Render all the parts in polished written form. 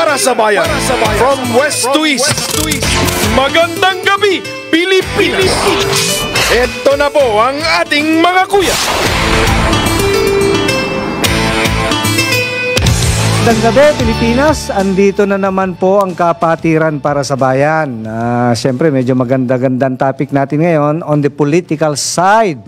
para sa bayan. From west to east. Magandang gabi, Pilipinas! Ito na po ang ating mga kuya. Magandang gabi, Pilipinas. Andito na naman po ang kapatiran para sa bayan. Siyempre, medyo maganda-gandang topic natin ngayon on the political side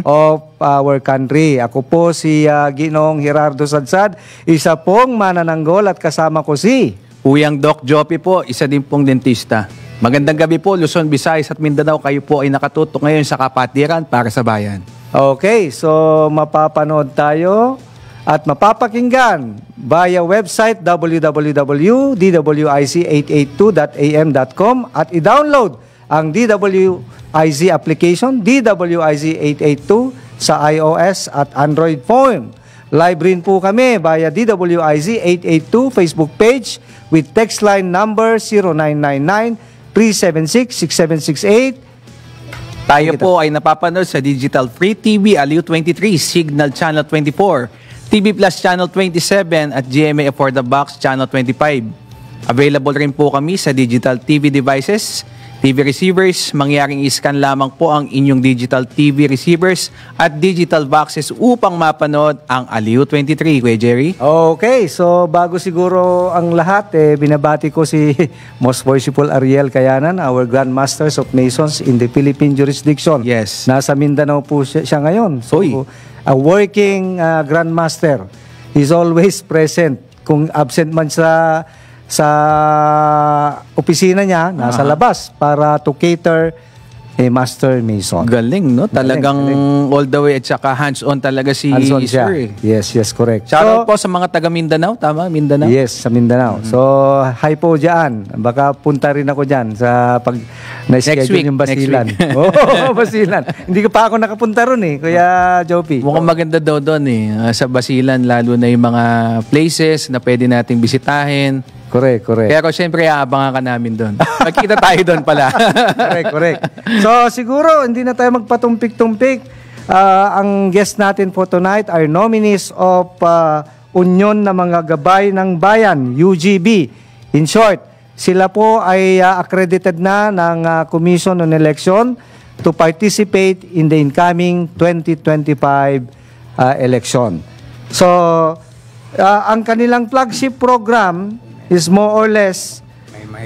of our country. Ako po si Ginoong Gerardo Sadsad, isa pong manananggol at kasama ko si Uyang Doc Joppy po, isa din pong dentista. Magandang gabi po, Luzon, Visayas at Mindanao. Kayo po ay nakatutok ngayon sa kapatiran para sa bayan. Okay, so mapapanood tayo at mapapakinggan via website www.dwic882.am.com at i-download ang DWIZ application, DWIZ 882 sa iOS at Android phone. Live rin po kami via DWIZ 882 Facebook page with text line number 0999-376-6768. Tayo po ay napapanood sa Digital Free TV, Aliw 23, Signal Channel 24, TV Plus Channel 27 at GMA For the Box Channel 25. Available rin po kami sa digital TV devices, TV receivers. Mangyaring i-scan lamang po ang inyong digital TV receivers at digital boxes upang mapanood ang Aliw 23. Kuya Jerry? Okay, so bago siguro ang lahat, binabati ko si Most Worshipful Ariel Kayanan, our Grand Masters of Masons in the Philippine Jurisdiction. Yes. Nasa Mindanao po siya ngayon. So, Uy. a working Grand Master. He's always present. Kung absent man sa opisina niya, nasa labas para to cater a Master Mason. Galing, no? Talagang galing. all the way at saka hands-on talaga si Hands-on siya. Sir. Yes, correct. Shoutout po sa mga taga Mindanao, tama? Mindanao? Yes, sa Mindanao. So, hi po dyan. Baka punta rin ako dyan sa pag na-schedule yung Basilan. Oo, Basilan. Hindi pa ako nakapunta ron Kuya Joppy. Mukhang maganda daw doon sa Basilan, lalo na yung mga places na pwede nating bisitahin. Correct. Pero syempre, aabangan ka namin doon. Magkita tayo doon pala. Correct. So, siguro, hindi na tayo magpatumpik-tumpik. Ang guest natin for tonight are nominees of Union na mga Gabay ng Bayan, UGB. In short, sila po ay accredited na ng Commission on Election to participate in the incoming 2025 election. So, ang kanilang flagship program is more or less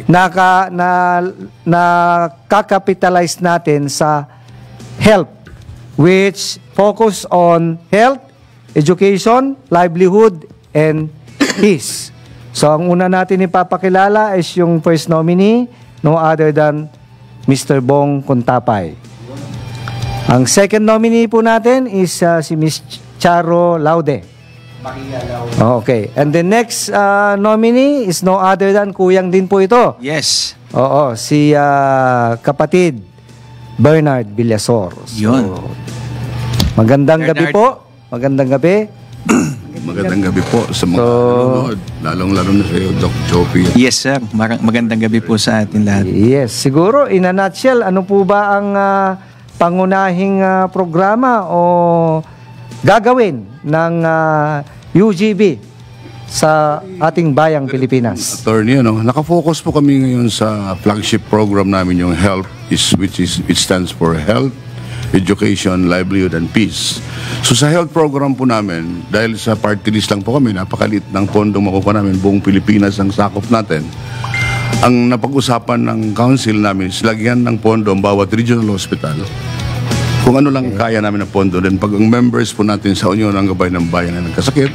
nakakapitalize natin sa health, which focus on health, education, livelihood, and peace. So, ang una natin ipapakilala is yung first nominee, no other than Mr. Bong Contapay. Ang second nominee po natin is si Ms. Charo Laude. Okay. And the next nominee is no other than Kuyang din po ito. Yes. Oo, si kapatid Bernard Villasor. Yun. Magandang gabi po. Magandang gabi. Magandang gabi po sa mga nanonood, lalong-lalo na sa iyo, Doc Joppy. Yes, sir. Magandang gabi po sa atin lahat. Yes. Siguro, in a nutshell, ano po ba ang pangunahing programa o gagawin ng UGB sa ating bayang Pilipinas? Attorney, nakafocus po kami ngayon sa flagship program namin, yung HELP, which stands for Health, Education, Livelihood, and Peace. So sa health program po namin, dahil sa party list lang po kami, napakaliit ng pondong makukuha namin, buong Pilipinas ang sakop natin. Ang napag-usapan ng council namin is lagyan ng pondo ang bawat regional hospital. Kung ano lang kaya namin ng pondo. Then pag ang members po natin sa Union ng Gabay ng Bayan na nagkasakit,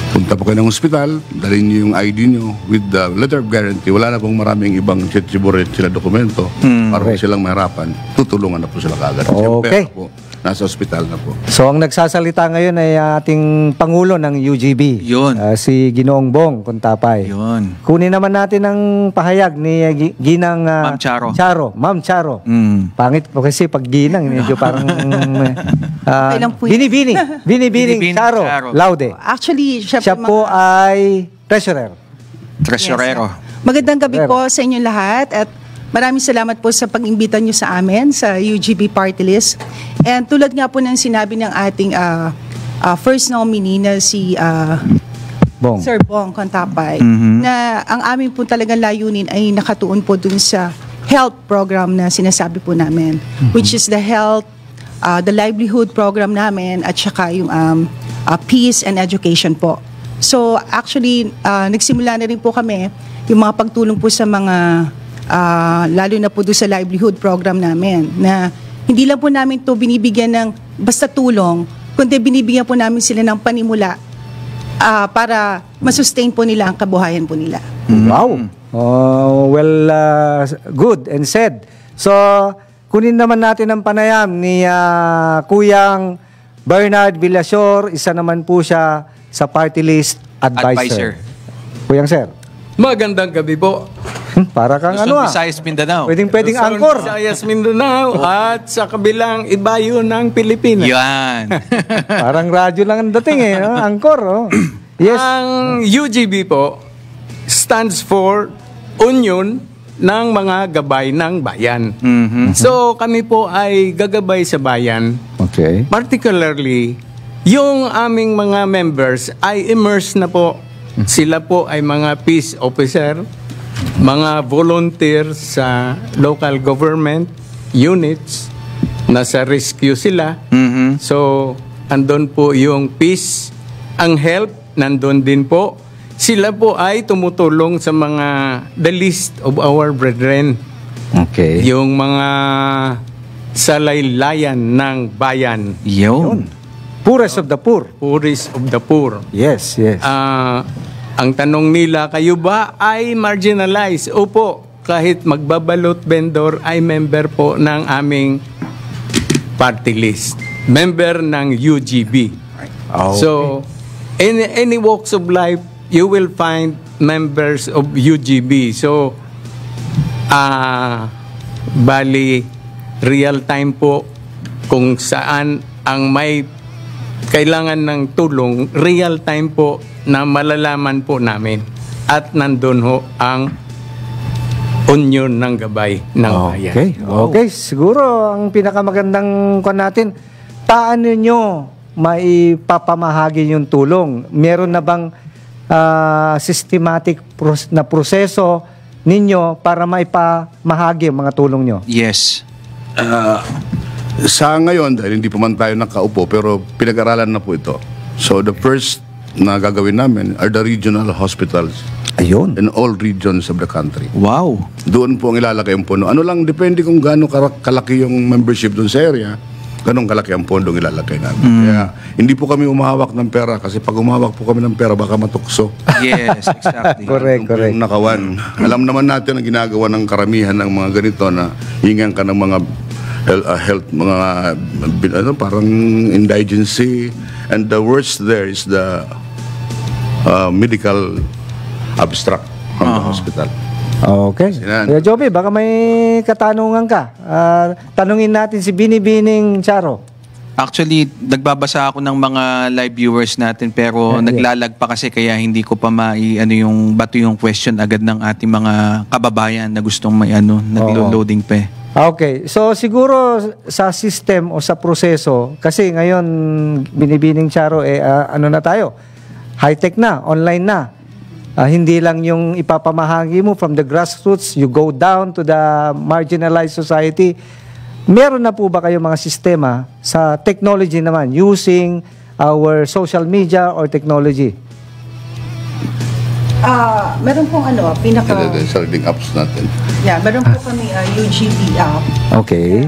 punta po kayo ng hospital, dalhin nyo yung ID nyo with the letter of guarantee. Wala na pong maraming ibang chichiburit sila dokumento para silang mahirapan. Tutulungan na po sila kaagad. Okay. Po, nasa hospital na po. So, ang nagsasalita ngayon ay ating Pangulo ng UGB. Yun. Si Ginoong Bong Contapay. Yun. Kunin naman natin ang pahayag ni Ginang Ma'am Charo. Ma'am Charo. Mm. Pangit po kasi pag Ginang, medyo parang Binibining Charo Laude. Actually, Siya po ay treasurer. Tresurero. Magandang gabi po sa inyo lahat at maraming salamat po sa pag-imbita nyo sa amin sa UGB Party List. And tulad nga po ng sinabi ng ating first nominee na si Bong. Sir Bong Contapay, na ang amin po talagang layunin ay nakatuon po dun sa health program na sinasabi po namin, which is the health, the livelihood program namin at saka yung peace and education po. So actually, nagsimula na rin po kami yung mga pagtulong po sa mga, lalo na po doon sa livelihood program namin, na hindi lang po namin to binibigyan ng basta tulong, kundi binibigyan po namin sila ng panimula para masustain po nila ang kabuhayan po nila. Wow. Good and said. So, kunin naman natin ang panayam ni Kuyang Bernard Villasor. Isa naman po siya sa party list advisor. Kuyang sir. Magandang gabi po. Para kang Luzon, Visayas, Mindanao. Pwedeng Luzon, angkor. Visayas, Mindanao at sa kabilang ibayo ng Pilipinas. Yan. Parang radyo lang ang dating no? Angkor. Oh. Yes. Ang UGB po stands for Union ng mga gabay ng bayan. So kami po ay gagabay sa bayan. Okay. Particularly, yung aming mga members ay immersed na po. Sila po ay mga peace officer, mga volunteer sa local government units, nasa rescue sila. So, andun po yung peace, ang help, nandun din po. Sila po ay tumutulong sa mga the least of our brethren. Okay. Yung mga salaylayan ng bayan. Yun. Poorest of the poor. Poorest of the poor. Yes, yes. Ang tanong nila, kayo ba ay marginalized? Opo, kahit magbabalot vendor ay member po ng aming party list. Member ng UGB. Okay. So, in any walks of life, you will find members of UGB. So, bali, real time po kung saan ang may kailangan ng tulong, real time po na malalaman po namin. At nandun ho ang union ng gabay ng bayan. Okay. Okay, siguro ang pinakamagandang kon natin, paano nyo maipapamahagi yung tulong? Meron na bang systematic na proseso ninyo para maipamahagi ang mga tulong nyo? Yes. Sa ngayon, dahil hindi pa man tayo nakaupo, pero pinag-aralan na po ito. So the first na gagawin namin are the regional hospitals Ayun. in all regions of the country. Wow. Doon po ang ilalagay ang pondo. Ano lang, depende kung gaano kalaki yung membership doon sa area, ganun kalaki ang pondo ang ilalagay namin. Kaya hindi po kami umahawak ng pera kasi pag umahawak po kami ng pera, baka matukso. Yes, exactly. Correct, correct. Yung nakawan. Alam naman natin ang ginagawa ng karamihan ng mga ganito na hingan ka ng mga health, mga parang indigency. And the worst there is the medical abstract from the hospital. Okay. Kuya Joby, baka may katanungan ka. Tanungin natin si Binibining Charo. Actually, nagbabasa ako ng mga live viewers natin pero naglalag pa kasi kaya hindi ko pa yung bato yung question agad ng ating mga kababayan na gustong naglo-loading pa. Okay. So siguro sa system o sa proseso, kasi ngayon Binibining Charo na tayo? High-tech na, online na. Hindi lang yung ipapamahagi mo from the grassroots, you go down to the marginalized society. Meron na po ba kayong mga sistema sa technology naman using our social media or technology? Meron pong Serving apps natin. Yeah, meron po kami UGB app. Okay.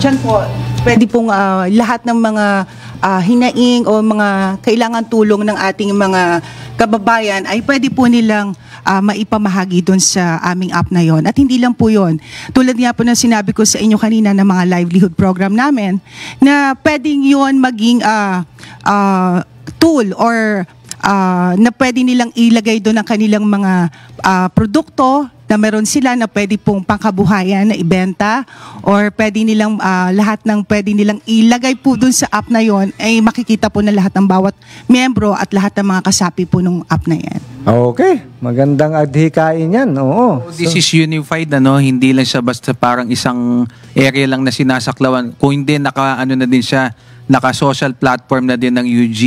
Diyan po, pwede pong lahat ng mga hinaing o mga kailangan tulong ng ating mga kababayan ay pwede po nilang maipamahagi doon sa aming app na yon. At hindi lang po yon. Tulad nga po ng sinabi ko sa inyo kanina ng mga livelihood program namin, na pwedeng yon maging tool or na pwede nilang ilagay doon ang kanilang mga produkto na meron sila na pwede pong pangkabuhayan na ibenta, or pwede nilang lahat ng pwede nilang ilagay po dun sa app na yon ay makikita po na lahat ng bawat miyembro at lahat ng mga kasapi po ng app na yan. Okay, magandang adhikain yan. Oo. This is unified, hindi lang siya basta parang isang area lang na sinasaklawan. Kung hindi, naka-social platform na din ng UG,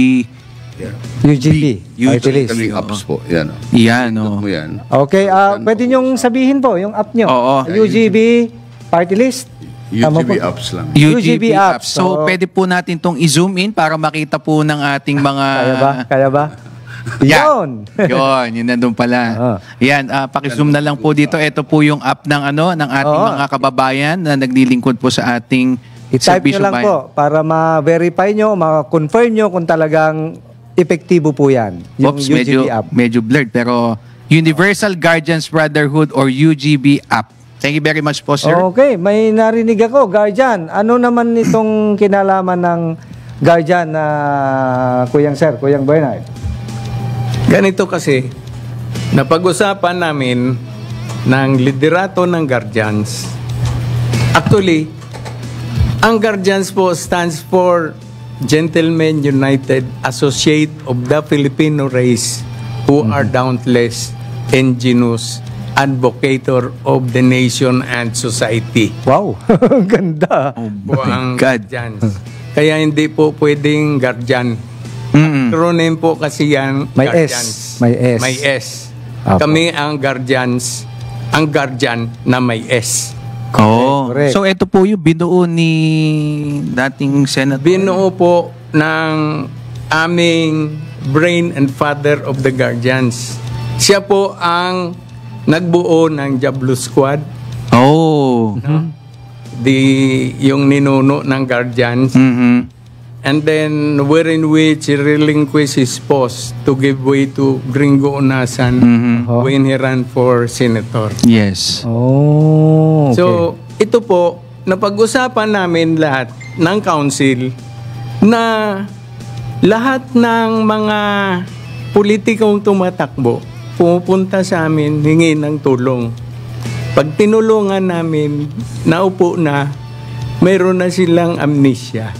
UGB. Party list. Kaming apps po. Yan. Yan, oh. Mo yan. Okay, pwede niyong sabihin po yung app niyo. Oo. UGB Party List. Tama po. UGB apps lang. UGB apps. So, Oo. pwede po natin tong i-zoom in para makita po ng ating mga... Kaya ba? Yun. Yun nandun pala. Yan, paki-zoom na lang po dito. Ito po yung app ng ng ating Oo. mga kababayan na naglilingkod po sa ating I-type nyo serbisyo lang bayan. po para ma-verify nyo, ma-confirm nyo kung talagang epektibo po yan. Yung Oops, UGB app. medyo blurred pero Universal Guardians Brotherhood or UGB app. Thank you very much po, sir. Okay, may narinig ako, Guardian. Ano naman itong kinalaman ng Guardian na Kuyang Bernard? Ganito kasi, napag-usapan namin ng liderato ng Guardians. Actually, ang Guardians po stands for Gentlemen United Associate of the Filipino Race who are dauntless, ingenious, advocator of the nation and society. Wow, ang ganda. Po ang God. Guardians. Kaya hindi po pwedeng Guardian. Acronym po kasi yan, May Guardians. S. May S. May S. Apo. Kami ang Guardians, ang Guardian na may S. Oh. Correct. So ito po yung binuo ni dating Senator. Binuo po ng aming brain and father of the Guardians. Siya po ang nagbuo ng Diablo Squad, Oh. yung ninuno ng Guardians. Mhm. And then, wherein which he relinquished his post to give way to Gringo Unasan when he ran for senator. Yes. Oh, okay. So, ito po, napag-usapan namin lahat ng council na lahat ng mga politikong tumatakbo pumupunta sa amin, hingi ng tulong. Pag tinulungan namin, naupo na, mayroon na silang amnesia.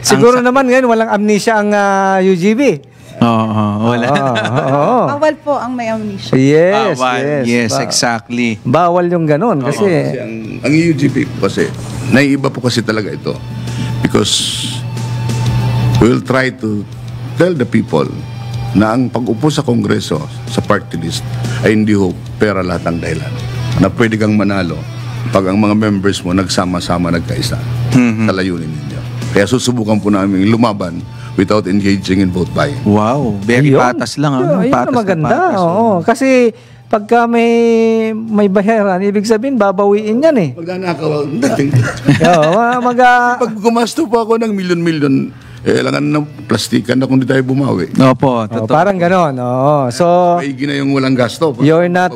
Siguro naman ngayon walang amnesia ang UGB. Wala. Oo. Bawal po ang may amnesia. Yes, Bawal. yes. Yes, exactly. Bawal yung ganun kasi Kasi ang UGB po kasi, naiiba po kasi talaga ito. Because we'll try to tell the people na ang pag-upo sa Kongreso, sa party list, ay hindi ho pera lahat ang dahilan. Na pwede kang manalo pag ang mga members mo nagsama-sama nagkaisa sa layunin ninyo. Kaya susubukan po namin lumaban without engaging in vote buying. Wow, very Ayun. patas lang. Ayun Patas na maganda. na patas. Oo. Kasi pagka may bayaran, ibig sabihin babawiin yan eh. Magnanakaw ang dating. Oo, Pag gumasto po ako ng milyon-milyon, kailangan ng plastikan na kung di tayo bumawi. Opo, oh, totoo. parang ganon. Oo. So Maigi na yung walang gasto. you're not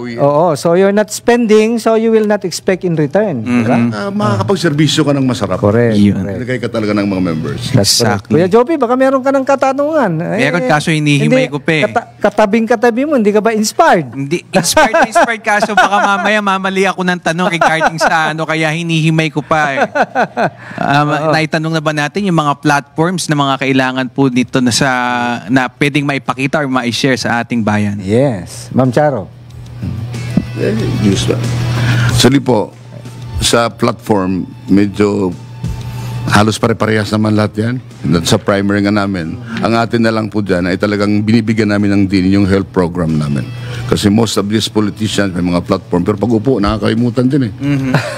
so you're not spending, so you will not expect in return. Diba? Makakapagservisyo ka ng masarap. Correct. Yun. correct. Nagay ka talaga ng mga members. That's correct. Exactly. Kuya Joby, baka meron ka ng katanungan. Meron, kaso hinihimay ko pa eh. Katabing-katabi mo, hindi ka ba inspired? Hindi, inspired kaso baka mamaya mamali ako ng tanong regarding sa kaya hinihimay ko pa eh. Naitanong na ba natin yung mga platforms na mga kailangan po dito na pwedeng maipakita or ma-share sa ating bayan? Yes. Ma'am Charo. News ba? Actually po, sa platform, medyo halos pare-parehas naman lahat yan. Sa primary nga namin. Ang atin na lang po dyan ay talagang binibigyan namin ng din yung health program namin. Kasi most of these politicians may mga platform. Pero pag upo, nakakalimutan din eh.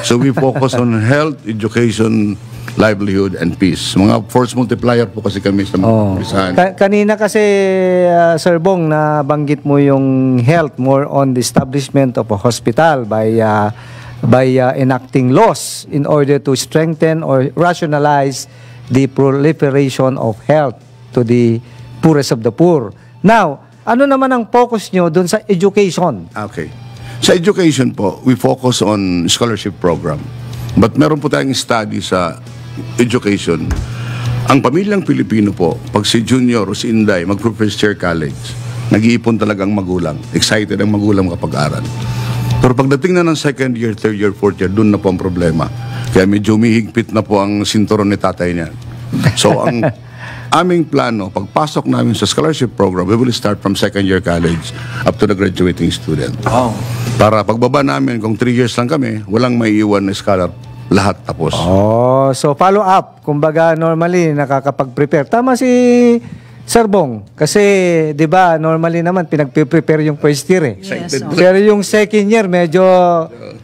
So we focus on health, education, livelihood, and peace. Mga force multiplier po kasi kami sa mga pisahan. Kanina kasi, Sir Bong, nabanggit mo yung health more on the establishment of a hospital by enacting laws in order to strengthen or rationalize the proliferation of health to the poorest of the poor. Now, ano naman ang focus nyo dun sa education? Okay. Sa education po, we focus on scholarship program. But meron po tayong study sa education. Ang pamilyang Pilipino po, pag si junior o si inday mag-first year college, nag-iipon talagang magulang. Excited ang magulang makapag-aral. Pero pagdating na ng second year, third year, fourth year, dun na po ang problema. Kaya medyo umihigpit na po ang sinturon ni tatay niya. So ang aming plano, pagpasok namin sa scholarship program, we will start from second year college up to the graduating student. Wow. Para pagbaba namin, kung 3 years lang kami, walang maiiwan na scholar lahat tapos. Oh, so follow up. Kumbaga normally nakakapag-prepare. Tama si Sir Bong. Kasi 'di ba normally naman pinagpe-prepare yung first year eh. Yes, Pero yung second year medyo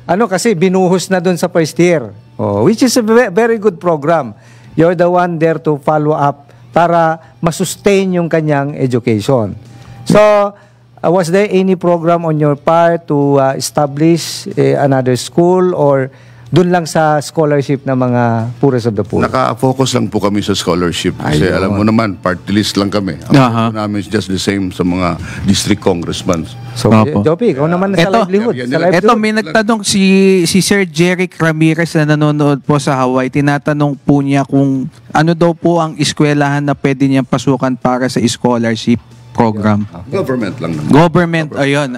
kasi binuhos na doon sa first year. Oh, which is a very good program. You're the one there to follow up para masustain yung kanyang education. So, was there any program on your part to establish another school or dun lang sa scholarship ng mga poorest of the poor? Naka-focus lang po kami sa scholarship. Kasi alam mo naman, party list lang kami. Ang Aha. po namin is just the same sa mga district congressmen. So, Opo. Jopi, ikaw naman sa Eto, livelihood. Sa Ito, livelihood. may nagtanong si Sir Jeric Ramirez na nanonood po sa Hawaii. Tinatanong po niya kung ano daw po ang eskwelahan na pwede niyang pasukan para sa scholarship program. Government lang naman. Government, ayun.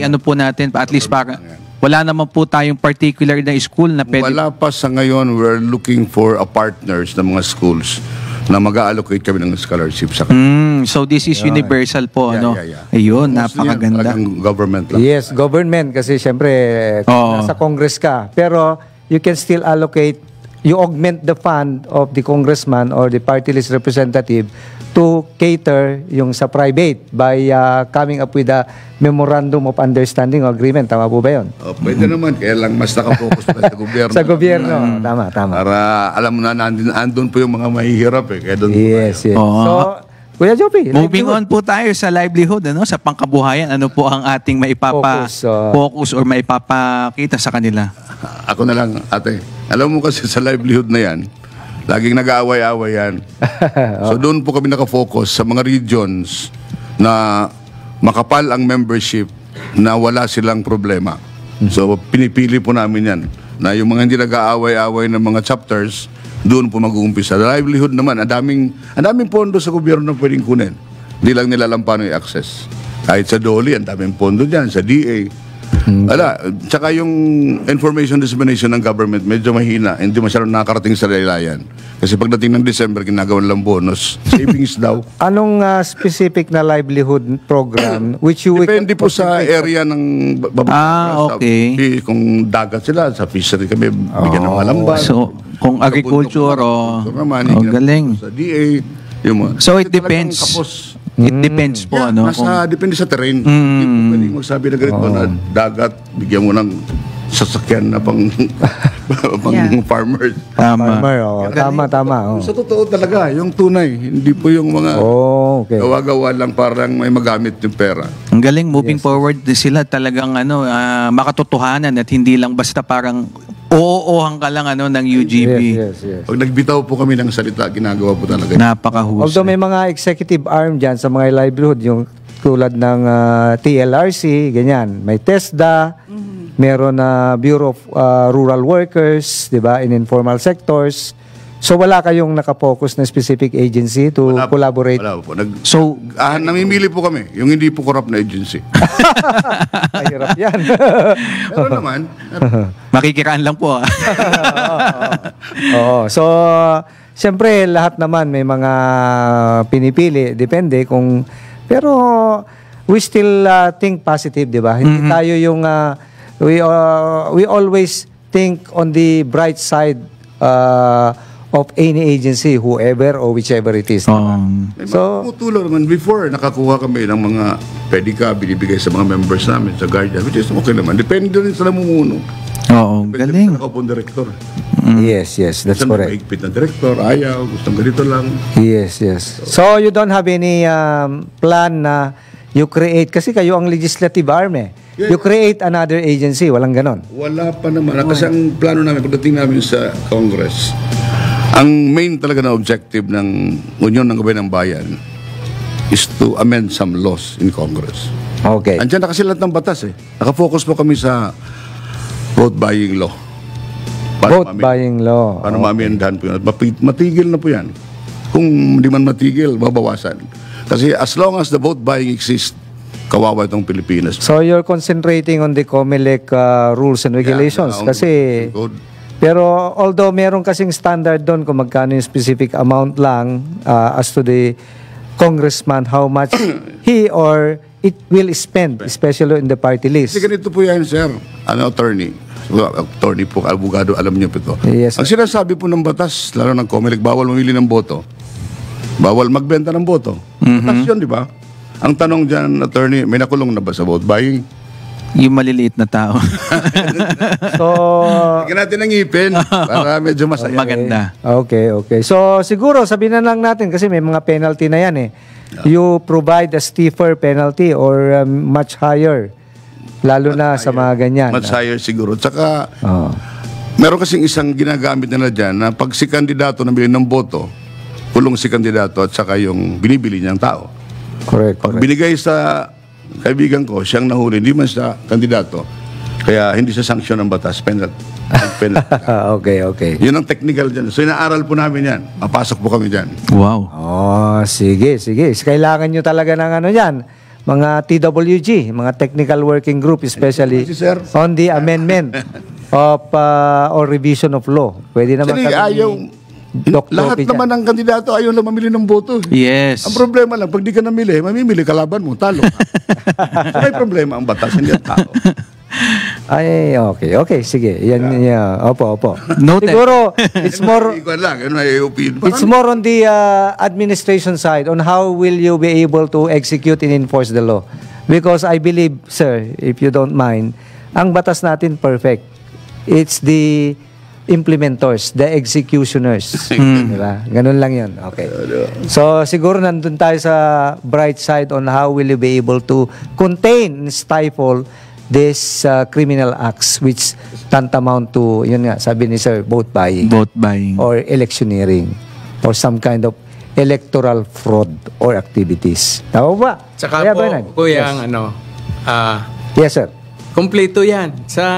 Ano po natin, at least para wala naman po tayong particular na school na pwede. Wala pa sa ngayon, we're looking for a partners ng mga schools na mag-allocate kami ng scholarship sa kanila. So this is universal po, Yeah, ano? yeah. Ayun, Mostly yan, napakaganda. talagang government lang. Yes, government kasi syempre Oo. nasa Congress ka. Pero you can still allocate, you augment the fund of the congressman or the party list representative to cater yung sa private by coming up with a memorandum of understanding or agreement. Tama po ba yun? Pwede naman, kaya lang mas nakafocus pa sa gobyerno. Sa gobyerno. Tama, tama. Para alam mo na, andun po yung mga mahihirap eh. Kaya doon Yes, yes. Oo. So, Kuya Jopi, Moving on po tayo sa livelihood, ano, sa pangkabuhayan. Ano po ang ating Focus, focus or maipapakita sa kanila? Ako na lang, ate. Alam mo kasi sa livelihood na yan, laging nag-aaway-aaway yan. So doon po kami nakafocus sa mga regions na makapal ang membership na wala silang problema. So pinipili po namin yan. Na yung mga hindi nag-aaway-aaway ng mga chapters, doon po mag-uumpisa. Livelihood naman, ang daming pondo sa gobyerno na pwedeng kunin. Hindi lang nila alam paano i-access. Kahit sa DOLI, ang daming pondo dyan, sa DA. Tsaka yung information dissemination ng government medyo mahina, hindi masyadong nakakarating sa laylayan. Kasi pagdating ng December, ginagawan lang bonus. Savings daw. anong specific na livelihood program which you Depende po sa area ng okay. Kung dagat sila, sa fishery kami, bigyan ng malamban. So, kung agriculture o naman, galing. sa DA. Yung mga, So, it kasi talagang depends. kapos. It depends po, ano? Depende sa terrain. Hindi po pwedeng magsabi na ganito na dagat, bigyan mo ng sasakyan na pang farmers. Tama. Farmer, tama. Sa totoo talaga, yung tunay, hindi po yung mga Okay. gawa-gawa lang parang may magamit yung pera. Ang galing, moving forward sila talagang makatotohanan at hindi lang basta parang oo-ohan ka lang ng UGB. Yes. Pag nagbitaw po kami ng salita, ginagawa po talaga. Napakahusay. Although may mga executive arm dyan sa mga livelihood, yung tulad ng TLRC, ganyan. May TESDA, meron na Bureau of Rural Workers, di ba, in informal sectors. So wala kayong nakapokus na specific agency to collaborate? Wala po. So, Namimili po kami, yung hindi po corrupt na agency. Mahirap yan. Pero naman, makikiraan lang po. Oo. So, siyempre, lahat naman may mga pinipili. Depende kung... Pero, we still think positive, di ba? Hindi tayo yung... we always think on the bright side of any agency, whoever or whichever it is. may mga tutulong naman. Before, nakakuha kami ng mga pedika, binibigay sa mga members namin, sa guardian, which is okay naman. Depende rin sa namumuno. Oo, Depende galing. sa nakapong director. Yes, that's Gusto correct. mahigpit na director, ayaw, gustong ganito lang. Yes. So, you don't have any plan na you create, kasi kayo ang legislative arm eh. Yeah. You create another agency, walang ganon. Wala pa naman. Kasi ang plano namin, pagdating namin sa Congress, ang main talaga na objective ng Union ng Gabay ng Bayan is to amend some laws in Congress. Okay. Andiyan na kasi lahat ng batas eh. Nakafocus po kami sa vote buying law. Vote buying law. Paano ma-amendahan po yun. At matigil na po yan. Kung hindi man matigil, mabawasan. Kasi as long as the vote buying exists, kawawa itong Pilipinas. So, you're concentrating on the COMELEC rules and regulations. Yeah, kasi, pero although meron kasing standard doon kung magkano yung specific amount lang as to the congressman, how much he or it will spend, especially in the party list. Kasi ganito po yan, sir, attorney. attorney po, abogado, alam niyo po ito. Yes, Ang sinasabi po ng batas, lalo ng COMELEC, bawal mamili ng boto. Bawal magbenta ng boto. Batas yun, di ba? Ang tanong dyan, attorney, may nakulong na ba sa vote buying? Yung maliliit na tao. So, Lagyan natin ng ngipin para medyo masaya. Maganda. okay. So, siguro, sabihin na lang natin, kasi may mga penalty na yan eh. You provide a stiffer penalty or much higher. Lalo na sa mga ganyan. Much higher siguro. Tsaka, Oh. meron kasing isang ginagamit nila dyan na pag si kandidato nabili ng boto, kulong si kandidato at saka yung binibili niyang tao. Correct. Pag binigay sa kaibigan ko, siyang nahuli, hindi man siya kandidato, kaya hindi siya sanksyon ng batas, penalty. Okay. Yun ang technical dyan. So, inaaral po namin yan. Mapasok po kami dyan. Wow. Oh, sige. Kailangan nyo talaga ng ano yan, mga TWG, mga Technical Working Group, especially Si Sir. on the amendment of or revision of law. Pwede naman Actually, ayaw, Doc lahat Lope naman ng kandidato ayaw na mamili ng boto. Yes. Ang problema lang, pag di ka namili, mamimili kalaban mo, talo ka. So, may problema ang batas, hindi ang tao. Ay, okay. Sige. Yan. Opo. Noted. Siguro, it's more... Ikaw lang, yun ay opinion. It's more on the administration side on how will you be able to execute and enforce the law. Because I believe, sir, if you don't mind, ang batas natin perfect. It's the implementers, the executioners. Diba? Ganun lang yun. Okay. So, siguro nandun tayo sa bright side on how will you be able to contain and stifle this criminal acts which tantamount to, yun nga, sabi ni sir, vote buying. Vote buying. Or electioneering or some kind of electoral fraud or activities. Tama ba? Tsaka Kuya po, Bernard? kuya, Yes. Yes, sir. kumpleto yan sa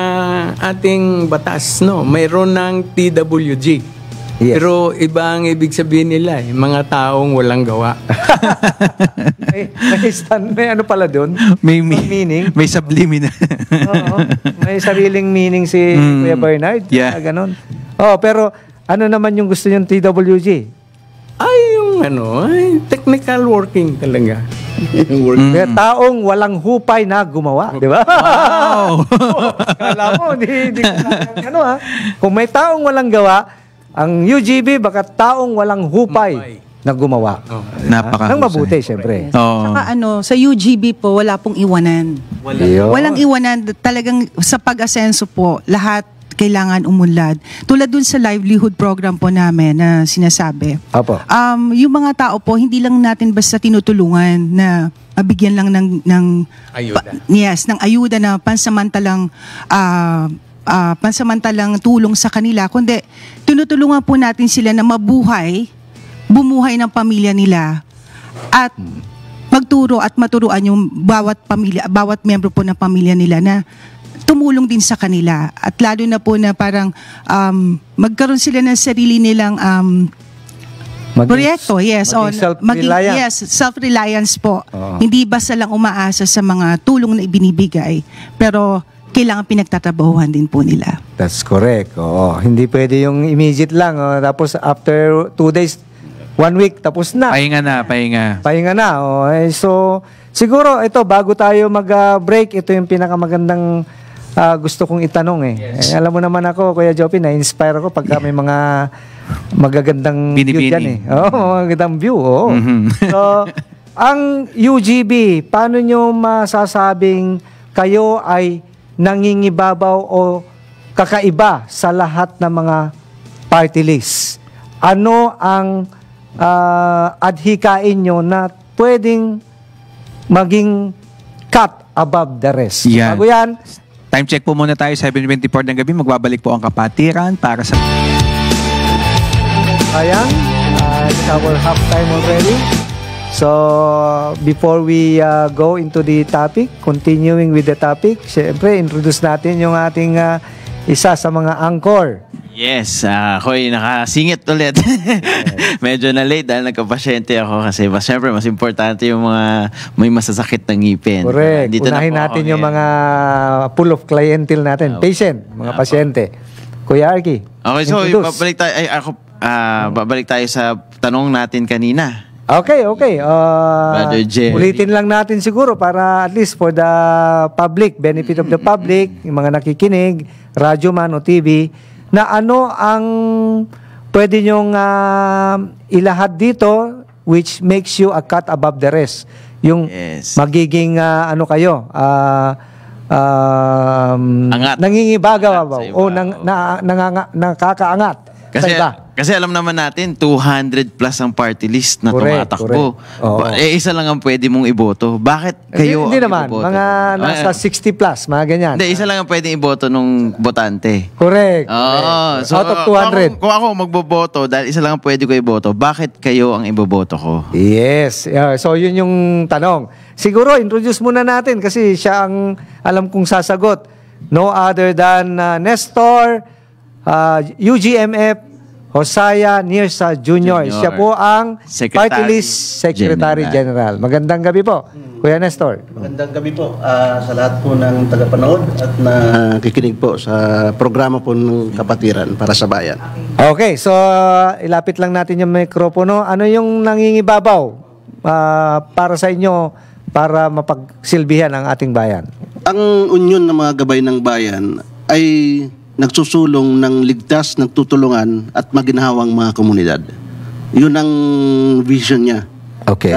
ating batas, no? Mayroon ng TWG. Yes. Pero iba ang ibig sabihin nila, mga taong walang gawa. may ano pala doon? May meaning. May subliminal. Oo. May sariling meaning si Kuya Bernard. Yeah. Ganon. Oh, pero ano naman yung gusto niyong TWG? Ay, yung technical working talaga. Kaya taong walang hupay na gumawa, di ba? Wow! Kala mo, hindi ano ha. Kung may taong walang gawa, ang UGB baka taong walang hupay na gumawa. Napaka. Nang mabuti, siyempre. Oo. Saka sa UGB po, wala pong iwanan. Yun. Walang iwanan. Talagang sa pag-asenso po, lahat kailangan umunlad. Tulad dun sa livelihood program po namin na sinasabi. Apo. Yung mga tao po, hindi lang natin basta tinutulungan na mabigyan lang ng Ayuda. ng ayuda na pansamantalang tulong sa kanila, kundi tinutulungan po natin sila na bumuhay ng pamilya nila at magturo at maturuan yung bawat miyembro po ng pamilya nila na tumulong din sa kanila at lalo na po na parang magkaroon sila ng sarili nilang proyekto, yes, self-reliance po. Oo. Hindi basta lang umaasa sa mga tulong na ibinibigay, pero kailangan pinagtatrabahuhan din po nila. That's correct. Oo. Hindi pwede yung immediate lang. Tapos after 2 days, 1 week, tapos na. Pahinga na. Pahinga na. So, siguro, ito, bago tayo mag-break, ito yung pinakamagandang gusto kong itanong eh. Yes. Alam mo naman ako, Kuya Jopi, na-inspire ako pagka may mga magagandang view Binibining. dyan eh. Oo, magagandang view. Oo. So, ang UGB, paano nyo masasabing kayo ay nangingibabaw o kakaiba sa lahat ng mga party list? Ano ang adhikain nyo na pwedeng maging cut above the rest? Yan. Bago yan, Time check po muna tayo, 7:24 ng gabi. Magbabalik po ang kapatiran para sa... ayan, it's our halftime already. So, before we go into the topic, continuing with the topic, syempre, introduce natin yung ating isa sa mga anchor. Yes, ako'y nakasingit ulit. Medyo na late dahil nagkapasyente ako kasi siyempre mas importante yung mga may masasakit ng ngipin. Correct. Dito na Unahin po natin ako yung mga pool of clientele natin. Patient, mga pasyente. Kuya Arky, Okay, so introduce. babalik tayo sa tanong natin kanina. Okay. Brother Jerry. Ulitin lang natin siguro para at least for the public, benefit of the public, yung mga nakikinig, radyo man o TV, na ano ang pwede nyong ilahad dito which makes you a cut above the rest. Yung Yes. magiging ano kayo, Angat. nangingibaga Angat sa iba. o nakakaangat sa iba. Kasi alam naman natin 200 plus ang party list na Correct, tumatakbo. correct. Oo. Isa lang ang pwede mong iboto. Bakit kayo Hindi ang naman, iboboto? mga nasa 60 plus, mga ganyan. Hindi, isa lang ang pwedeng iboto nung botante. Correct. Oo. correct. Out of 200. Kung ako magboboto, dahil isa lang ang pwede ko iboto, bakit kayo ang iboboto ko? Yes. So, yun yung tanong. Siguro, introduce muna natin kasi siya ang alam kong sasagot. No other than Nestor, UGMF, Hosaya Nirsa Jr. Siya po ang Secretary Party List Secretary General. Magandang gabi po, Kuya Nestor. Magandang gabi po sa lahat po ng tagapanood at nakikinig po sa programa po ng Kapatiran para sa Bayan. Okay, so ilapit lang natin yung mikropono. Ano yung nangingibabaw para sa inyo para mapagsilbihan ang ating bayan? Ang unyon ng mga gabay ng bayan ay nagsusulong ng ligtas, nagtutulungan at maginhawang mga komunidad. Yun ang vision niya. Okay.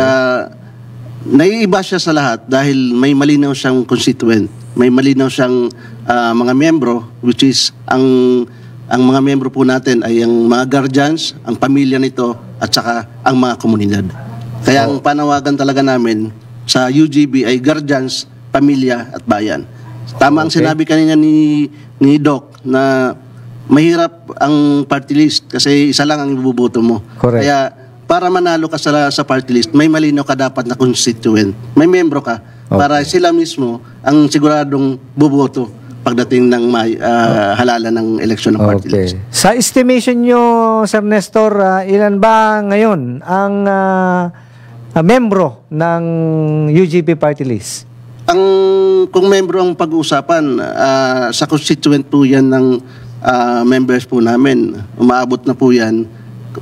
Naiiba siya sa lahat dahil may malinaw siyang constituent, may malinaw siyang mga membro, which is ang mga membro po natin ay ang mga guardians, ang pamilya nito at saka ang mga komunidad. Kaya ang panawagan talaga namin sa UGB ay guardians, pamilya at bayan. Tama ang sinabi kanina ni Doc na mahirap ang party list kasi isa lang ang ibuboto mo. Correct. Kaya para manalo ka sa party list, may malinaw ka dapat na constituent. May membro ka para sila mismo ang siguradong buboto pagdating ng halalan ng eleksyon ng party list. Sa estimation nyo, Sir Nestor, ilan ba ngayon ang membro ng UGB party list? Kung membro ang pag-uusapan, sa constituent po yan ng members po namin. Umaabot na po yan.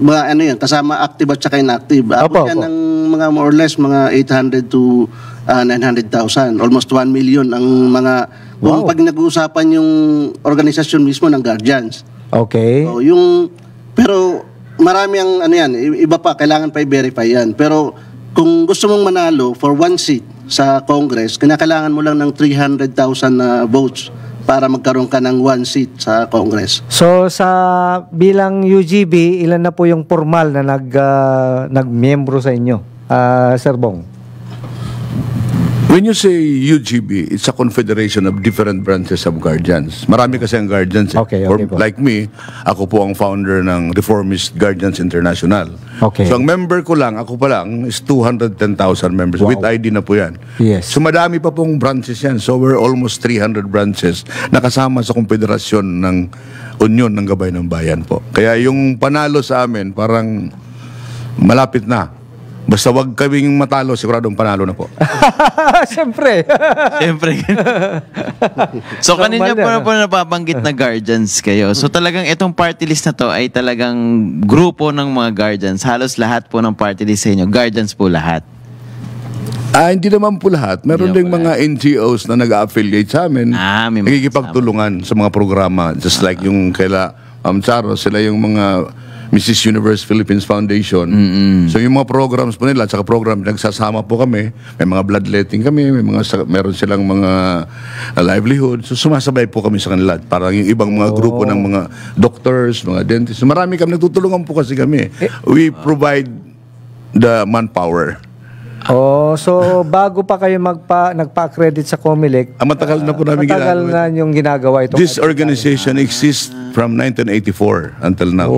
Mga kasama active at saka inactive. Abot yan ng mga more or less, mga 800 to 900,000. Almost 1 million ang mga, kung pag nag-uusapan yung organisasyon mismo ng guardians. Okay. So, pero marami ang iba pa, kailangan pa i-verify yan. Pero kung gusto mong manalo for one seat sa Congress, kinakailangan mo lang ng 300,000 na votes para magkaroon ka ng one seat sa Congress. So sa bilang UGB, ilan na po yung formal na nagmiyembro sa inyo, Sir Bong? When you say UGB, it's a confederation of different branches of guardians. Marami kasi ang guardians. Okay po. Like me, ako po ang founder ng Reformist Guardians International. Okay. So ang member ko lang, ako pa lang, is 210,000 members. Wow. With ID na po yan. Yes. So madami pa pong branches yan. So we're almost 300 branches na kasama sa konfederasyon ng Union ng Gabay ng Bayan po. Kaya yung panalo sa amin, parang malapit na. Basta wag kaming matalo, siguradong panalo na po. Siyempre. Siyempre. So kanina po napabanggit na guardians kayo. So talagang itong party list na to ay talagang grupo ng mga guardians. Halos lahat po ng party list sa inyo. Guardians po lahat. Hindi naman po lahat. Meron ding mga NGOs na nag-affiliate sa amin. May mga nagkikipagtulungan sa mga programa. Just like yung kaila Charo, sila yung mga Mrs. Universe Philippines Foundation. So yung mga programs po nila, at saka program, nagsasama po kami. May mga bloodletting kami, meron silang mga livelihood. So sumasabay po kami sa kanila. Parang yung ibang mga grupo ng mga doctors, mga dentists. Marami kami, nagtutulungan po kasi kami. We provide the manpower. So bago pa kayo nagpa-accredit sa COMELEC, Matagal na po namin matagal na yung ginagawa ito. This organization exists from 1984 until now.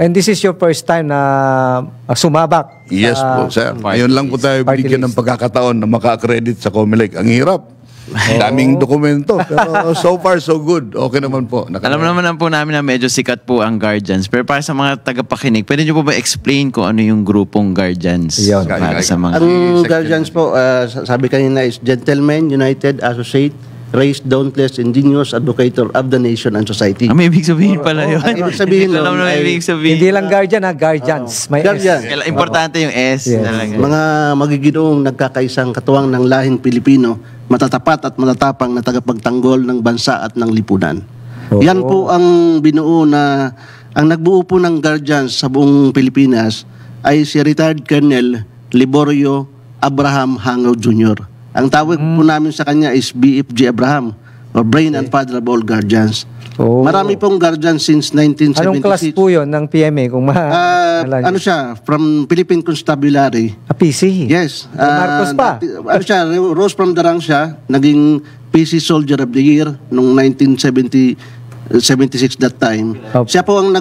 And this is your first time na sumabak? Yes po, sir. Ngayon lang po tayo binigyan ng pagkakataon na maka-accredit sa COMELEC. Ang hirap. Daming dokumento. Pero so far, so good. Okay naman po. Alam naman po namin na medyo sikat po ang guardians. Pero para sa mga tagapakinig, pwede nyo po ba explain kung ano yung grupong guardians? Yan. Para sa mga... Ang guardians po, sabi kanina is Gentlemen United Associate raised dauntless, ingenious advocator of the nation and society. May ibig sabihin pala yun. Ang ibig sabihin Alam nun na ay- may ibig sabihin. Hindi lang guardian, guardians. May Guardian. S. Importante yung S. Yes. Talaga. Mga magiginoong nagkakaisang katuwang ng lahing Pilipino, matatapat at matatapang na tagapagtanggol ng bansa at ng lipunan. Oo. Yan po ang binuo na, ang nagbuo po ng guardians sa buong Pilipinas ay si retired Colonel Liborio Abraham Hangaw Jr. Ang tawag po namin sa kanya is BFG Abraham, or Brain and Father of All Guardians. Oh. Marami pong guardians since 1976. Anong class po yun ng PMA? Kung Ano siya, from Philippine Constabulary. PC. Yes. Marcos pa. Ano siya, rose from the rank siya, naging PC Soldier of the Year noong 1976 that time. Oh. Siya po ang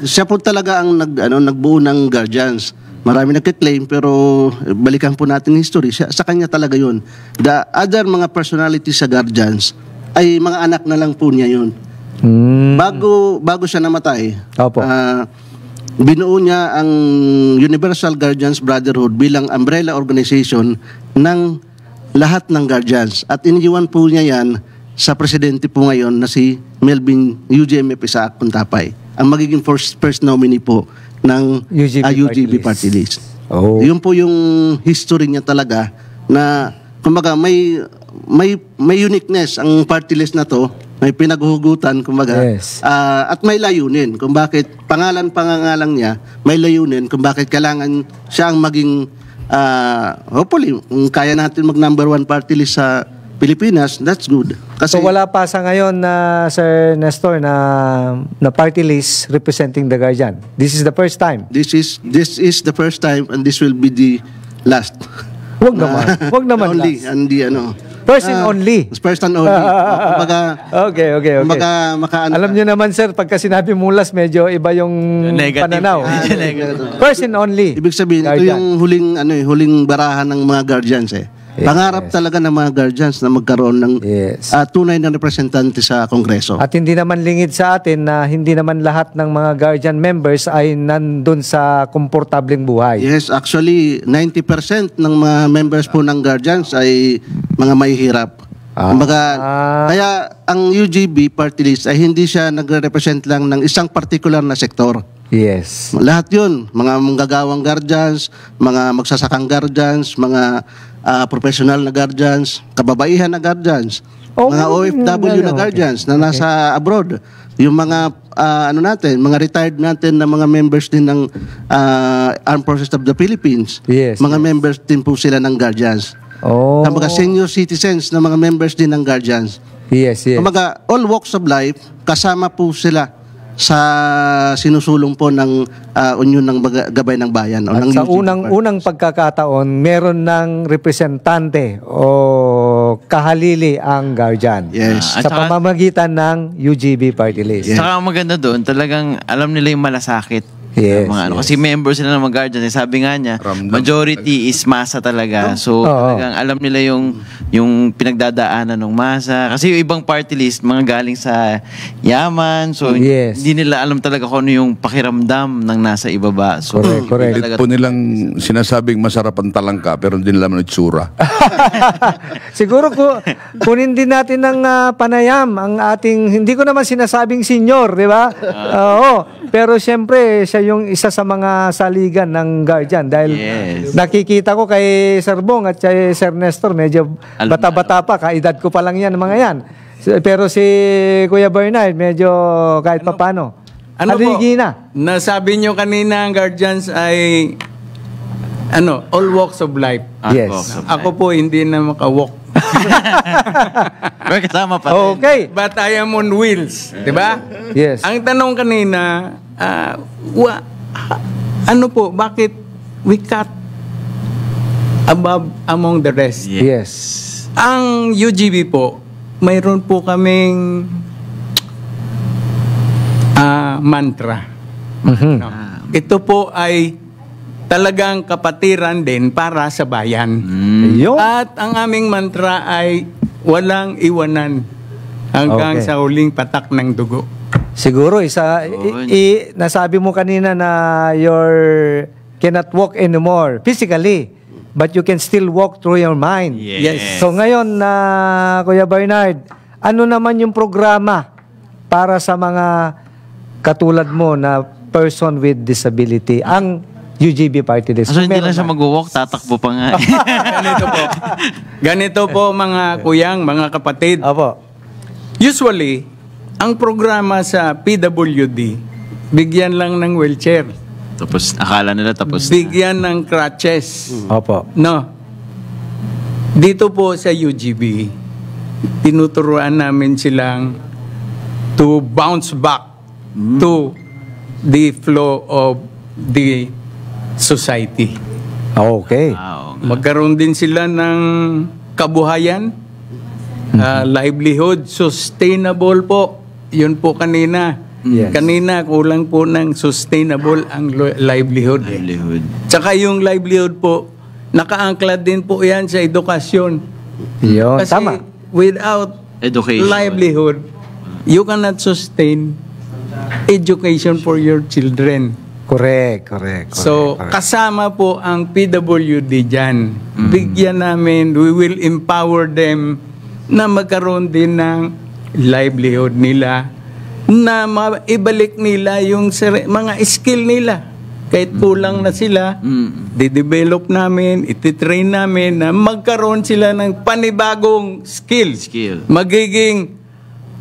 siya po talaga ang nagbuo ng Guardians. Marami nagke-claim pero balikan po natin yung history. Sa kanya talaga yun. The other mga personalities sa Guardians ay mga anak na lang po niya yun. Bago siya namatay, Opo. binuo niya ang Universal Guardians Brotherhood bilang umbrella organization ng lahat ng Guardians. At iniwan po niya yan sa presidente po ngayon na si Melvin UGMF Isaac Puntapay. Ang magiging first nominee po ng UGB Party List. Oh. Yun po yung history niya talaga na kumbaga may uniqueness ang party list na to, may pinaghuhugutan kumbaga. Yes. At may layunin kung bakit pangangalang niya, may layunin kung bakit kailangan siya ang maging hopefully kung kaya natin mag number 1 party list sa Pilipinas, that's good. Kasi So wala pa sa ngayon na Sir Nestor na party list representing the Guardian. This is the first time. this is the first time and this will be the last. Wag naman. Wag naman Only, last. hindi First and only. First and only. Kumbaga, Okay. kumbaga makaano. Alam niyo naman sir, pagka sinabi mong last, medyo iba yung Negative. pananaw. First and only. Ibig sabihin, ito Guardian. yung huling barahan ng mga guardians eh. Pangarap talaga ng mga guardians na magkaroon ng Yes. tunay na representante sa Kongreso. At hindi naman lingid sa atin na hindi naman lahat ng mga Guardian members ay nandun sa komportableng buhay. Yes, actually 90% ng mga members po ng guardians ay mga mahihirap. Kumbaga, kaya ang UGB party list ay hindi siya nagre-represent lang ng isang particular na sektor. Yes. Lahat yun, mga manggagawang guardians, mga magsasakang guardians, mga professional na guardians, kababaihan na guardians, mga OFW na guardians na nasa abroad, yung mga mga retired natin na mga members din ng Armed Forces of the Philippines, Yes, mga members din po sila ng guardians. Oh. Mga senior citizens na mga members din ng guardians. Yes. Kumbaga, all walks of life, kasama po sila sa sinusulong po ng Union ng Gabay ng Bayan o At ng sa UGB. unang pagkakataon, meron ng representante o kahalili ang Guardian. Yes. Sa pamamagitan ng UGB party list. Saka ang maganda doon, talagang alam nila yung malasakit. Yes, Mga Kasi members sila ng mga guardian. Sabi nga niya, majority is masa talaga. So talagang alam nila yung pinagdadaanan ng masa. Kasi yung ibang party list, mga galing sa yaman. So hindi nila alam talaga kung ano yung pakiramdam ng nasa ibaba. So, correct. Hindi po nilang sinasabing masarap ang talangka pero hindi nila naman itsura. Siguro kunin din natin ng panayam ang ating, hindi ko naman sinasabing senior, di ba? Oo. Pero siyempre, siya yung isa sa mga saligan ng Guardian dahil nakikita ko kay Sir Bong at kay Sir Nestor, medyo bata-bata pa, kaedad ko pa lang yan, mga yan. Pero si Kuya Bernard, medyo kahit papano. Haligi na. Nasabi nyo kanina ang Guardians ay all walks of life. Yes. Ako po hindi na makawalk. Pero kasama pa rin. Okay. But I am on wheels. Diba? Yes. Ang tanong kanina, ano po, bakit we cut above among the rest? Yes. Ang UGB po, mayroon po kaming mantra. No? Ito po ay talagang kapatiran din para sa bayan. At ang aming mantra ay walang iwanan hanggang sa huling patak ng dugo. Siguro nasabi mo kanina na you're cannot walk anymore physically. but you can still walk through your mind. Yes. So ngayon, Kuya Bernard, ano naman yung programa para sa mga katulad mo na person with disability, ang UGB Party List? So, hindi lang siya mag-walk, tatakbo pa nga. Ganito po mga kuyang, mga kapatid. Opo. Usually, ang programa sa PWD, bigyan lang ng wheelchair. Tapos, akala nila tapos na. Bigyan ng crutches. Opo. No. Dito po sa UGB, tinuturuan namin silang to bounce back to the flow of the society. Okay. Wow. Magkaroon din sila ng kabuhayan, livelihood, sustainable po. Yun po kanina. Yes. Kanina, kulang po ng sustainable ang livelihood. Livelihood. Tsaka yung livelihood po, nakaangkla din po yan sa edukasyon. Yun, Kasi tama. without Education. livelihood, you cannot sustain education for your children. Correct. So, kasama po ang PWD dyan. Bigyan namin, we will empower them na magkaroon din ng livelihood nila, na ibalik nila yung mga skill nila. Kahit kulang na sila, di-develop namin, ititrain namin na magkaroon sila ng panibagong skill. Magiging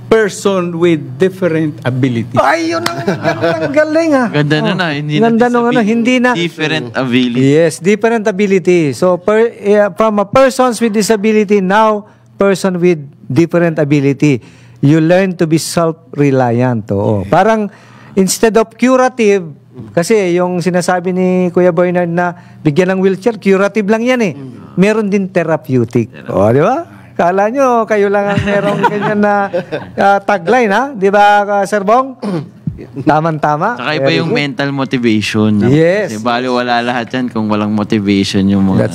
person with different abilities. Ay, yun ang galing Ganda na na. Hindi Ganda na nung hindi na. different ability. Yes, different ability. So, from a persons with disability, now, person with different ability. You learn to be self-reliant. Oo. Parang, instead of curative, kasi yung sinasabi ni Kuya Bernard na bigyan ng wheelchair, curative lang yan eh. Meron din therapeutic. O, di ba? Kala nyo, kayo lang ang merong ganyan na tagline, ha? Di ba, Sir Bong? Tama-tama. Saka iba yung mental motivation. Yes. Kasi bali wala lahat yan kung walang motivation yung mga...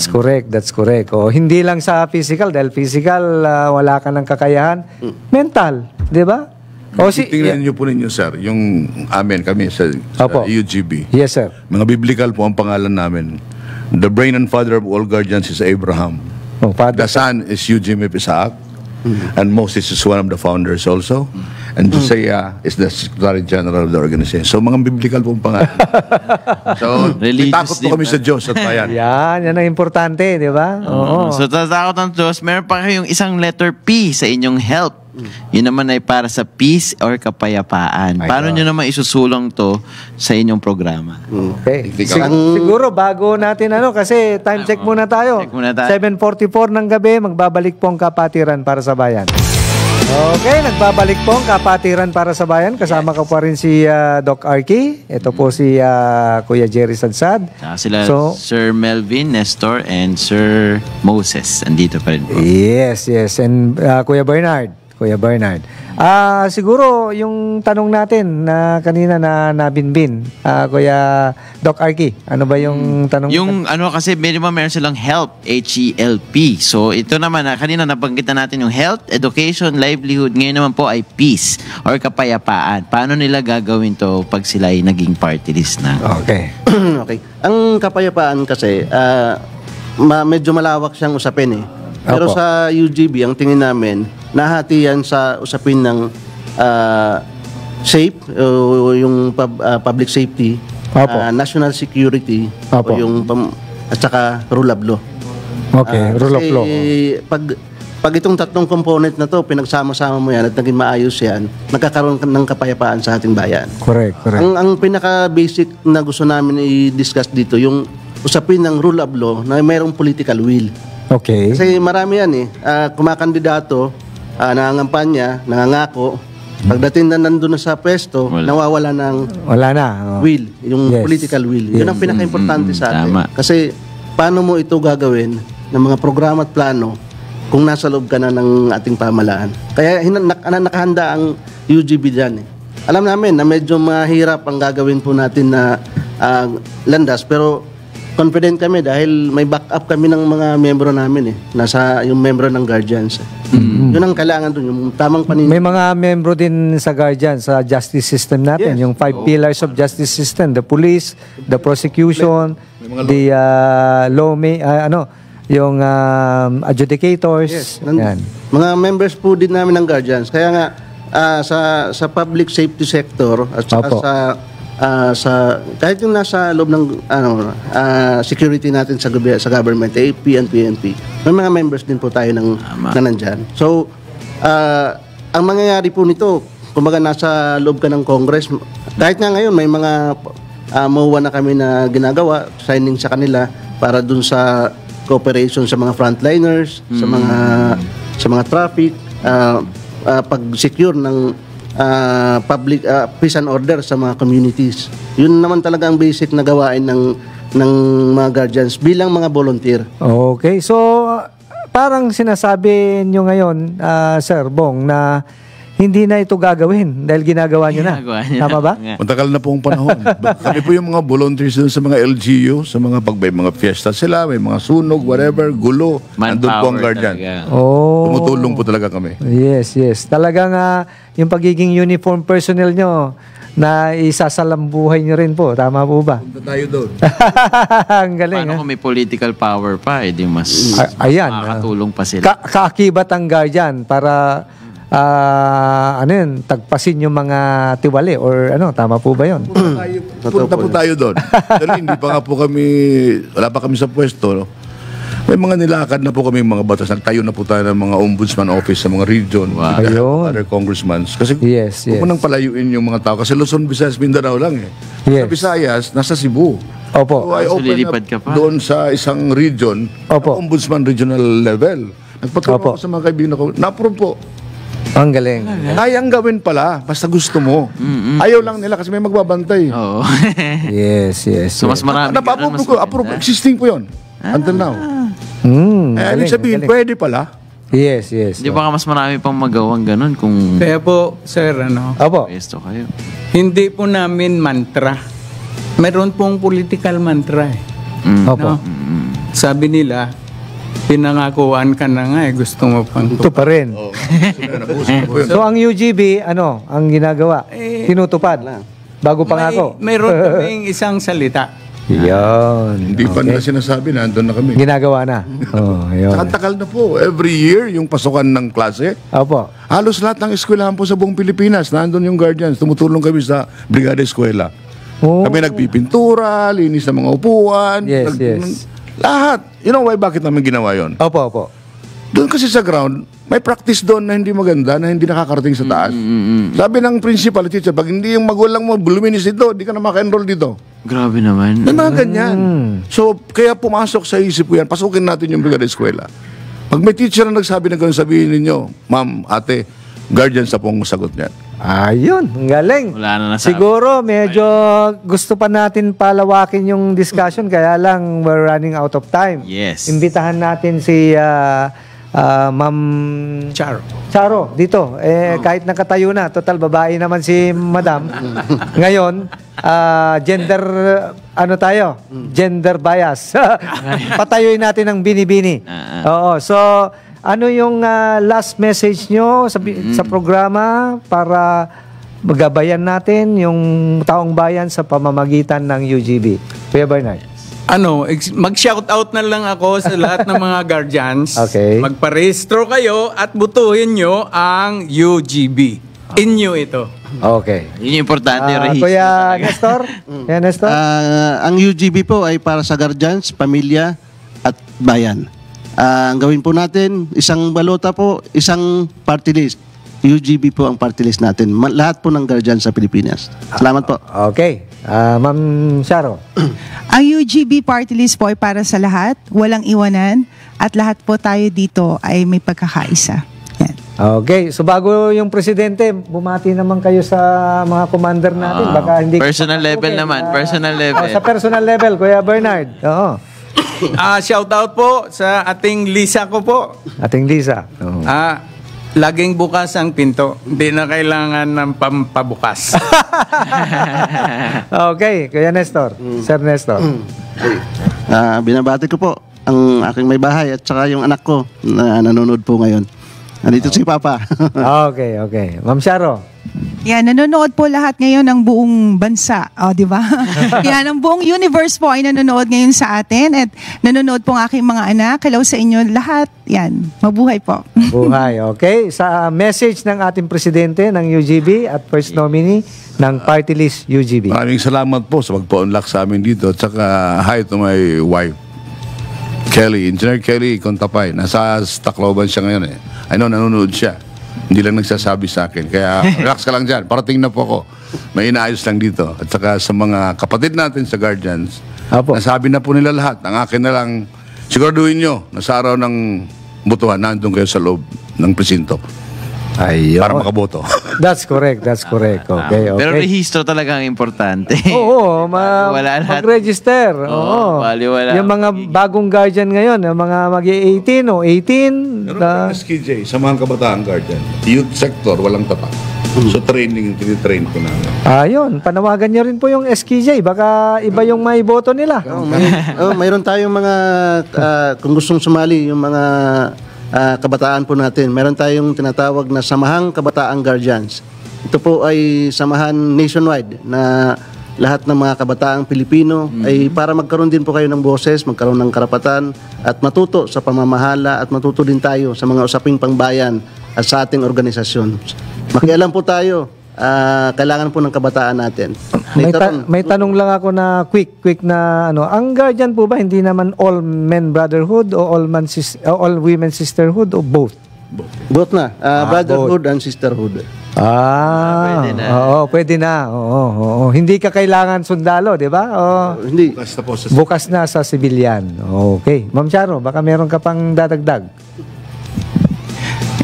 That's correct. O, hindi lang sa physical, dahil physical, wala ka ng kakayahan. Mental, di ba? O, Tingnan niyo po ninyo, sir, yung kami sa Opo. UGB. Yes, sir. Mga biblical po ang pangalan namin. The brain and father of all guardians is Abraham. Oh, Father. The son is Eugene Isaac. And Moses is one of the founders also. And Josiah is the Secretary General of the organization. So, mga biblical po ang pangalan. So, Religious takot po din kami ba? sa Diyos at bayan. Yan ang importante, di ba? Oo. So, tatakot ng Diyos, meron pa kayong isang letter P sa inyong help. Yun naman ay para sa peace or kapayapaan. Paano nyo naman isusulong to sa inyong programa? Okay. Siguro bago natin kasi time check muna tayo. Check muna tayo. 7:44 ng gabi, magbabalik po ang Kapatiran para sa Bayan. Okay, nagbabalik po ang Kapatiran para sa Bayan. Kasama ko pa rin si Doc Arky. Ito po si Kuya Jerry Sadsad. Saka sila So, Sir Melvin, Nestor, and Sir Moses. Andito pa rin po. yes. And Kuya Bernard. Siguro yung tanong natin na kanina na nabinbin, Kuya Doc Arky, ano ba yung tanong? Yung kasi meron silang HELP, H-E-L-P. So ito naman, kanina nabanggit na natin yung health, education, livelihood. Ngayon naman po ay peace or kapayapaan. Paano nila gagawin to pag sila ay naging party list na? Okay. Okay. Ang kapayapaan kasi, medyo malawak siyang usapin eh. Pero Opo. sa UGB, ang tingin namin, nahati yan sa usapin ng SAFE, yung public safety, Opo. national security, Opo. at saka rule of law. Okay, rule of law. Pag itong tatlong component na to, pinagsama-sama mo yan at naging maayos yan, nagkakaroon ng kapayapaan sa ating bayan. Correct. Ang pinaka-basic na gusto namin i-discuss dito, yung usapin ng rule of law na mayroong political will. Okay. Kasi marami yan kumakandidato, nangangampanya, nangangako. Pagdating na nandun na sa pwesto, nawawala ng Wala na. will, yung Yes. political will. Yun ang pinaka-importante sa atin. Tama. Kasi paano mo ito gagawin ng mga programa at plano kung nasa loob ka na ng ating pamahalaan. Kaya nakahanda ang UGB dyan. Alam namin na medyo mahirap ang gagawin po natin na landas, pero confident kami dahil may backup kami ng mga membro namin nasa yung membro ng guardians. Yun ang kailangan dun, yung tamang May mga membro din sa Guardian, sa justice system natin, Yes. yung 5 pillars of justice system, the police, the prosecution, the yung adjudicators. Yan. Mga members po din namin ng guardians. Kaya nga sa public safety sector at saka Opo. sa kahit yung nasa loob ng security natin sa government, AP and PNP, may mga members din po tayo na nandyan. So, ang mangyayari po nito, kumbaga nasa loob ka ng Congress, kahit nga ngayon may mga MOA na kami na ginagawa, signing sa kanila para dun sa cooperation sa mga frontliners, sa mga traffic, pag-secure ng public peace and order sa mga communities. Yun naman talaga ang basic na gawain ng mga guardians bilang mga volunteer. Okay. So, parang sinasabi nyo ngayon, Sir Bong, na hindi na ito gagawin dahil ginagawa nyo na. Tama ba? Matagal na po ang panahon. Kami po yung mga volunteers dun sa mga LGU, sa mga may mga fiesta sila, may mga sunog, whatever, gulo. Nandun po ang guardian. Tumutulong po talaga kami. Yes. Talagang yung pagiging uniform personnel nyo na isasalambuhay nyo rin po. Tama po ba? Punta tayo doon. Ang galing. Paano kung may political power pa, di mas Ayan. makakatulong pa sila. Kaakibat ang guardian para tagpasin yung mga tiwali or tama po ba yun? Punta po tayo doon. Pero hindi pa nga po kami, wala pa kami sa pwesto. No? May mga nilakad na po kami mga batas. Nagtayo na po tayo ng mga ombudsman office sa mga region. Ayun. Other congressmen. Kasi Yes. huwag mo nang palayuin yung mga tao. Kasi Luzon, Visayas, Mindanao lang eh. Yes. Sa Visayas, nasa Cebu. Opo. So I open lilipad ka up pa. doon sa isang region, Opo. ombudsman regional level. Nagpatulong Opo. ako sa mga kaibigan ko. Na-approve po. Ang galing. Kayang gawin pala, basta gusto mo. Ayaw lang nila kasi may magbabantay. Oo. Yes. So mas marami Napapapro ko, approve, existing po yun. Until now. Galing, Ibig sabihin, galing. pwede pala. Yes. Di ba mas marami pang magawang ganun kung Kaya po, sir, Opo. pwesto kayo. hindi po namin mantra. Meron pong political mantra eh. Opo. Sabi nila, pinangakuan ka na nga eh, gusto mo pang Ito pa rin. So ang UGB, ang ginagawa? Tinutupad. Bago pangako. Mayroon kaming isang salita. Yan. Hindi pa nila sinasabi, nandun na kami. Ginagawa na. Ayun. Tagal na po. Every year, yung pasukan ng klase, Opo. halos lahat ng eskwelahan po sa buong Pilipinas, nandun yung guardians. Tumutulong kami sa Brigada Eskwela. Oh. Kami nagpipintura, linis ng mga upuan. Yes. Lahat. You know why, bakit namin ginawa yon? Opo. Doon kasi sa ground, may practice doon na hindi maganda, na hindi nakakarating sa taas. Sabi ng principal teacher, pag hindi yung magulang mo luminis dito, hindi ka na maka-enroll dito. Grabe naman. May mga ganyan. So, kaya pumasok sa isip ko yan, pasukin natin yung Brigada Eskwela. Pag may teacher na nagsabi na gano'n, sabihin ninyo, ma'am, ate, guardian sa pong sagot niyan. Ayun, ang galing. Wala na nasabi. Siguro medyo gusto pa natin palawakin yung discussion kaya lang we're running out of time. Yes. Imbitahan natin si Ma'am Charo dito. Kahit nakatayo na, total babae naman si Madam. Ngayon, gender gender bias. Patayuin natin ang bini-bini. Oo, so ano yung last message nyo sa programa para magabayan natin yung taong bayan sa pamamagitan ng UGB? Kuya Bernard. Mag-shout out na lang ako sa lahat ng mga guardians. Okay. Magparehistro kayo at butuhin nyo ang UGB. Inyo ito. Okay. Yun yung importante. Rahis. Kuya Nestor? Kuya Nestor? Ang UGB po ay para sa guardians, pamilya at bayan. Ang gawin po natin, isang balota po, isang party list. UGB po ang party list natin. Lahat po ng guardians sa Pilipinas. Salamat po. Okay. Ma'am Charo. Ang UGB party list po ay para sa lahat, walang iwanan, at lahat po tayo dito ay may pagkakaisa. Yan. Okay. So bago yung presidente, bumati naman kayo sa mga commander natin. Baka hindi Personal level naman. Personal level. Sa personal level, Kuya Bernard. Oo. Shout out po sa ating Lisa ko po. Ating Lisa. Oo. Laging bukas ang pinto. Hindi na kailangan ng pampabukas. Okay. Kuya Nestor. Sir Nestor. Binabati ko po ang aking may bahay at saka yung anak ko na nanonood po ngayon. Nandito si Papa. Okay. Ma'am Charo. Yan, nanonood po lahat ngayon ng buong bansa. O, di ba? Yan, ang buong universe po ay nanonood ngayon sa atin at nanonood po ang aking mga anak. Hello sa inyo lahat. Yan, mabuhay po. Buhay, okay? Sa message ng ating presidente ng UGB at first nominee ng Party List UGB. Maraming salamat po sa pagpa-unlock sa amin dito. At saka hi to my wife, Kelly. Engineer Kelly Contapay. Nasa Tacloban siya ngayon eh. I know, nanonood siya. Hindi lang nagsasabi sa akin. Kaya relax ka lang dyan. Parating na po ako. May inaayos lang dito. At saka sa mga kapatid natin sa guardians, Apo. nasabi na po nila lahat. Ang akin na lang, siguraduhin nyo na sa araw ng butuhan, nandun kayo sa loob ng presinto. Ayun. Para makaboto. That's correct, that's correct. Okay, okay. Pero rehistro talaga ang importante. Oo, Wala lahat. mag-register. Oo, baliwala. Yung mga bagong guardian ngayon, yung mga mag-18 o 18. Meron pa SKJ, Samahan Kabataan Guardian. Youth sector, walang tatak. So training, tinitrain ko namin. Ayun, panawagan nyo rin po yung SKJ. Baka iba yung may boto nila. Mayroon tayong mga, kung gustong sumali, yung mga kabataan po natin. Meron tayong tinatawag na Samahang Kabataan Guardians. Ito po ay samahan nationwide na lahat ng mga kabataang Pilipino ay para magkaroon din po kayo ng boses, magkaroon ng karapatan at matuto sa pamamahala at matuto din tayo sa mga usaping pangbayan at sa ating organisasyon. Makialam po tayo. Kailangan po ng kabataan natin. May tanong lang ako na quick na ano. Ang guardian po ba hindi naman all men brotherhood o all women sisterhood o both? Both na. Brotherhood and sisterhood. Pwede na. Oo, pwede na. Oo. Hindi ka kailangan sundalo, di ba? Hindi. Basta po sa Bukas na sa civilian. Okay. Ma'am Charo, baka meron ka pang dadagdag.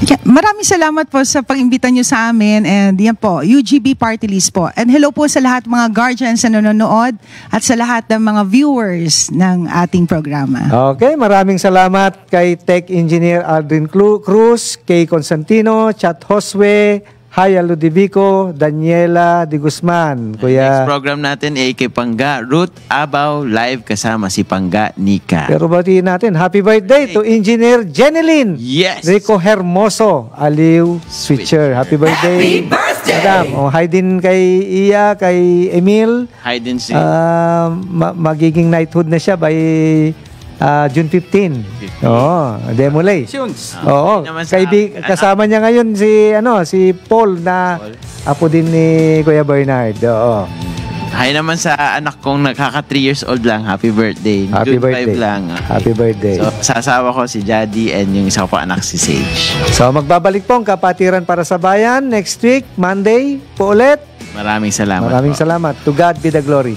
Yeah, maraming salamat po sa pag-imbita nyo sa amin and yan po, UGB Party List po. And hello po sa lahat mga guardians na nanonood at sa lahat ng mga viewers ng ating programa. Okay, maraming salamat kay Tech Engineer Aldrin Cruz, kay Constantino, Chat Josue, Haya Ludivico, Daniela de Guzman. Next Kuya, program natin ay kay Pangga Ruth Abaw live kasama si Pangga Nika. pero batiin natin, happy birthday to Engineer Jeneline Yes! Rico Hermoso, Aliw Switcher. Happy birthday. Madam, hi din kay Iya, kay Emil. Hi din si Magiging knighthood na siya by June 15. Oo, Demolay. Oo, Naman sa- kasama niya ngayon si Paul na apo din ni Kuya Bernard. Oo. Hi naman sa anak kong nakaka 3 years old lang. Happy birthday. Happy June 5 birthday. lang. Okay. Happy birthday. So, sa asawa ko si Jaddy and yung isa ko pa anak si Sage. So, magbabalik po ang Kapatiran para sa Bayan next week, Monday po ulit. Maraming salamat Maraming po. salamat. To God be the glory.